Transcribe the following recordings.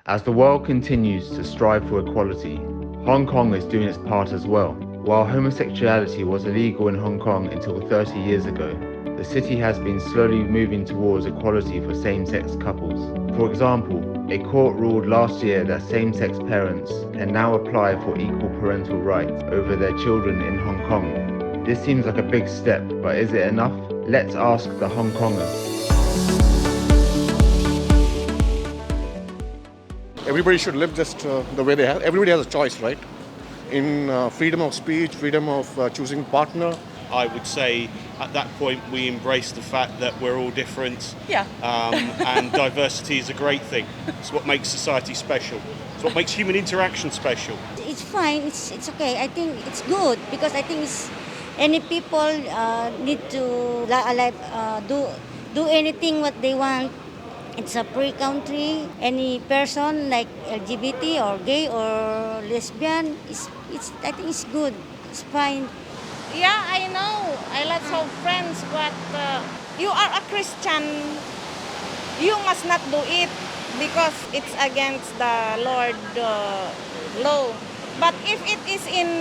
As the world continues to strive for equality, Hong Kong is doing its part as well. While homosexuality was illegal in Hong Kong until 30 years ago, the city has been slowly moving towards equality for same-sex couples. For example, a court ruled last year that same-sex parents can now apply for equal parental rights over their children in Hong Kong. This seems like a big step, but is it enough? Let's ask the Hong Kongers. Everybody should live just the way they have. Everybody has a choice, right? In freedom of speech, freedom of choosing partner. I would say at that point we embrace the fact that we're all different. Yeah. And diversity is a great thing. It's what makes society special. It's what makes human interaction special. It's fine. It's okay. I think it's good because I think any people need to do anything what they want. It's a free country. Any person like LGBT or gay or lesbian, I think it's good. It's fine. Yeah, I know. I lots of friends, but you are a Christian. You must not do it because it's against the Lord law. But if it is in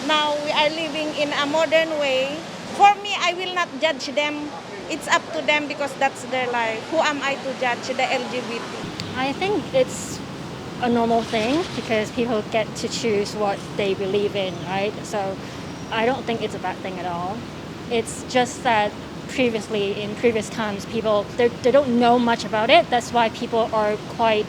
now we are living in a modern way, for me, I will not judge them. It's up to them because that's their life. Who am I to judge the LGBT? I think it's a normal thing because people get to choose what they believe in, right? So I don't think it's a bad thing at all. It's just that previously, in previous times, people, they don't know much about it. That's why people are quite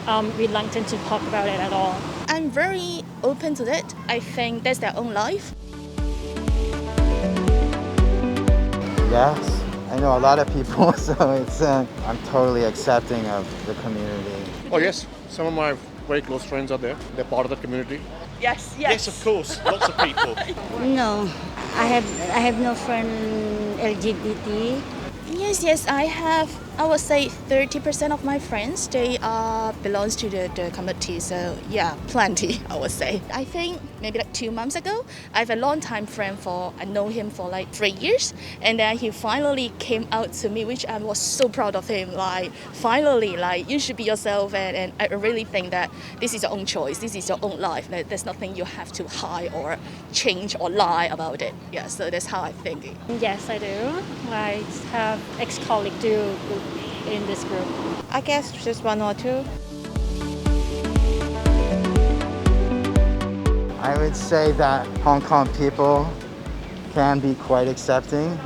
reluctant to talk about it at all. I'm very open to it. I think that's their own life. Yes, I know a lot of people, so I'm totally accepting of the community. Oh yes, some of my very close friends are there. They're part of the community. Yes. Yes, of course. Lots of people. No, I have no friend LGBT. Yes, I have. I would say 30% of my friends, they belongs to the community. So yeah, plenty, I would say. I think maybe like 2 months ago, I have a long-time friend I know him for like 3 years. And then he finally came out to me, which I was so proud of him. Like, finally, like, you should be yourself. And I really think that this is your own choice. This is your own life. Like, there's nothing you have to hide or change or lie about it. Yeah, so that's how I think it. Yes, I do. I have ex-colleagues do in this group. I guess just one or two. I would say that Hong Kong people can be quite accepting,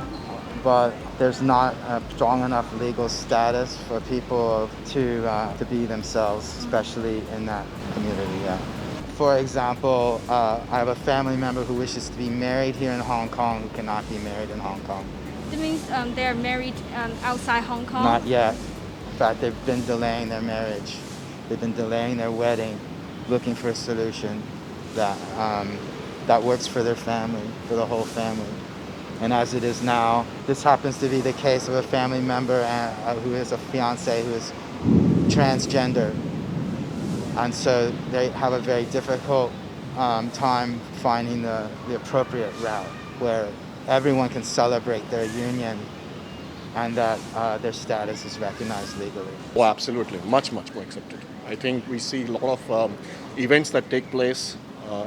but there's not a strong enough legal status for people to be themselves, especially in that community. Yeah. For example, I have a family member who wishes to be married here in Hong Kong who cannot be married in Hong Kong. It means they're married outside Hong Kong? Not yet. In fact, they've been delaying their marriage. They've been delaying their wedding, looking for a solution that works for their family, for the whole family. And as it is now, this happens to be the case of a family member who is a fiance who is transgender. And so they have a very difficult time finding the appropriate route where everyone can celebrate their union and that their status is recognized legally. Oh, absolutely. Much more accepted. I think we see a lot of events that take place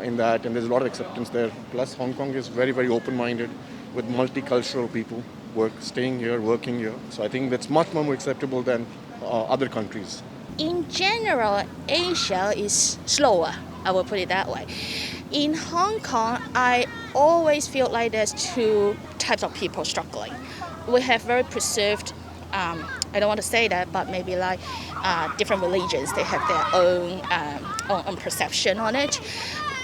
in that, and there's a lot of acceptance there. Plus, Hong Kong is very, very open-minded with multicultural people staying here, working here. So I think that's much more acceptable than other countries. In general, Asia is slower, I will put it that way. In Hong Kong, I always feel like there's two types of people struggling. We have very preserved, I don't want to say that, but maybe like different religions, they have their own perception on it.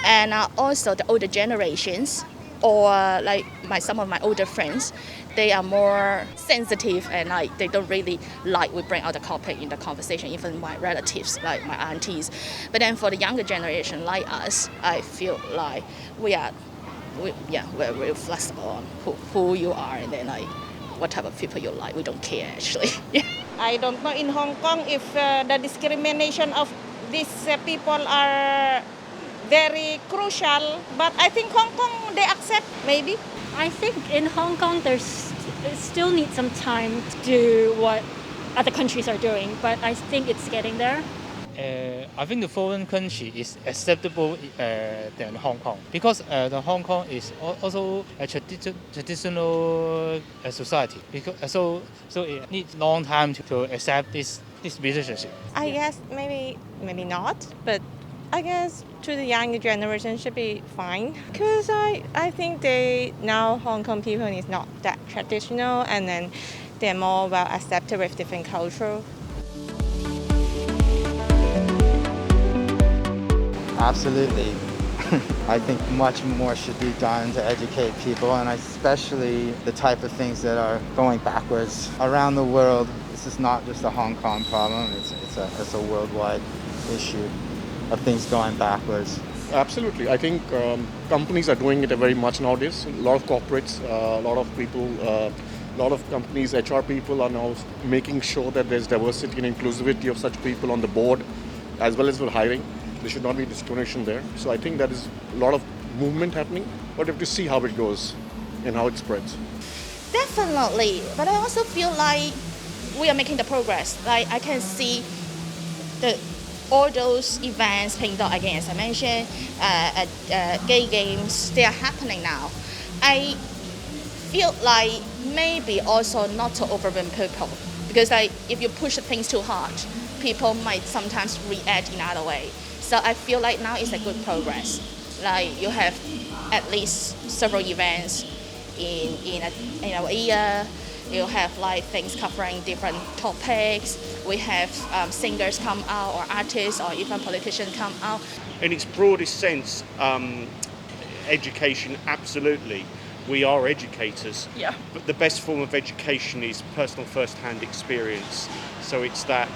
And also the older generations, or like some of my older friends, they are more sensitive and like they don't really like we bring out the topic in the conversation, even my relatives, like my aunties. But then for the younger generation like us, I feel like we're very flexible on who you are and then like what type of people you like. We don't care actually. I don't know in Hong Kong if the discrimination of these people are very crucial, but I think Hong Kong they accept maybe. I think in Hong Kong there's still needs some time to do what other countries are doing, but I think it's getting there. I think the foreign country is acceptable than Hong Kong because the Hong Kong is also a traditional society. Because so it needs long time to accept this relationship. I guess maybe not, but I guess to the younger generation should be fine. Because I think now Hong Kong people is not that traditional, and then they're more well accepted with different culture. Absolutely. I think much more should be done to educate people, and especially the type of things that are going backwards around the world. This is not just a Hong Kong problem, it's a worldwide issue of things going backwards. Absolutely. I think companies are doing it very much nowadays. A lot of corporates, a lot of people, a lot of companies, HR people are now making sure that there's diversity and inclusivity of such people on the board, as well as for hiring. There should not be discrimination there. So I think that is a lot of movement happening, but we have to see how it goes and how it spreads. Definitely, but I also feel like we are making the progress. Like I can see all those events, Pink Dot again, as I mentioned, gay games, they are happening now. I feel like maybe also not to overwhelm people, because like if you push things too hard, people might sometimes react in another way. So I feel like now is a good progress. Like you have at least several events in a year. You have like things covering different topics. We have singers come out, or artists, or even politicians come out. In its broadest sense, education, absolutely. We are educators. Yeah. But the best form of education is personal first-hand experience. So it's that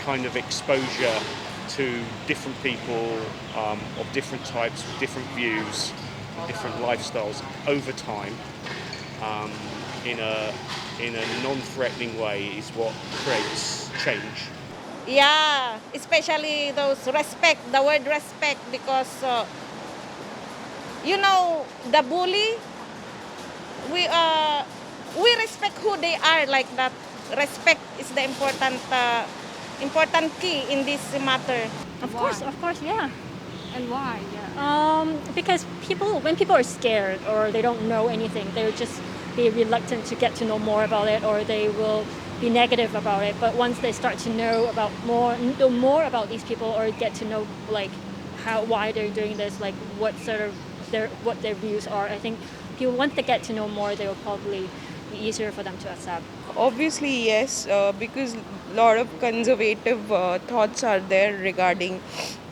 kind of exposure to different people of different types, with different views, different lifestyles over time. In a non-threatening way is what creates change. Yeah, especially those respect, the word respect, because the bully, we respect who they are, like that. Respect is the important key in this matter. Of course, yeah. And why? Yeah. Because when people are scared or they don't know anything, they'll just be reluctant to get to know more about it, or they will be negative about it. But once they start to know more about these people, or get to know like why they're doing this, like what their views are, I think people, once they get to know more, they will probably be easier for them to accept. Obviously, yes, because a lot of conservative thoughts are there regarding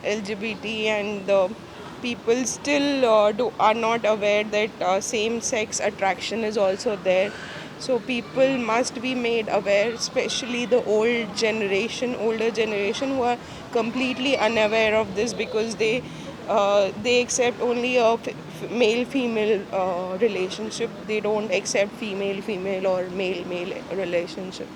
LGBT, and people still are not aware that same-sex attraction is also there. So people must be made aware, especially the older generation who are completely unaware of this, because they accept only a male-female relationship. They don't accept female-female or male-male relationship.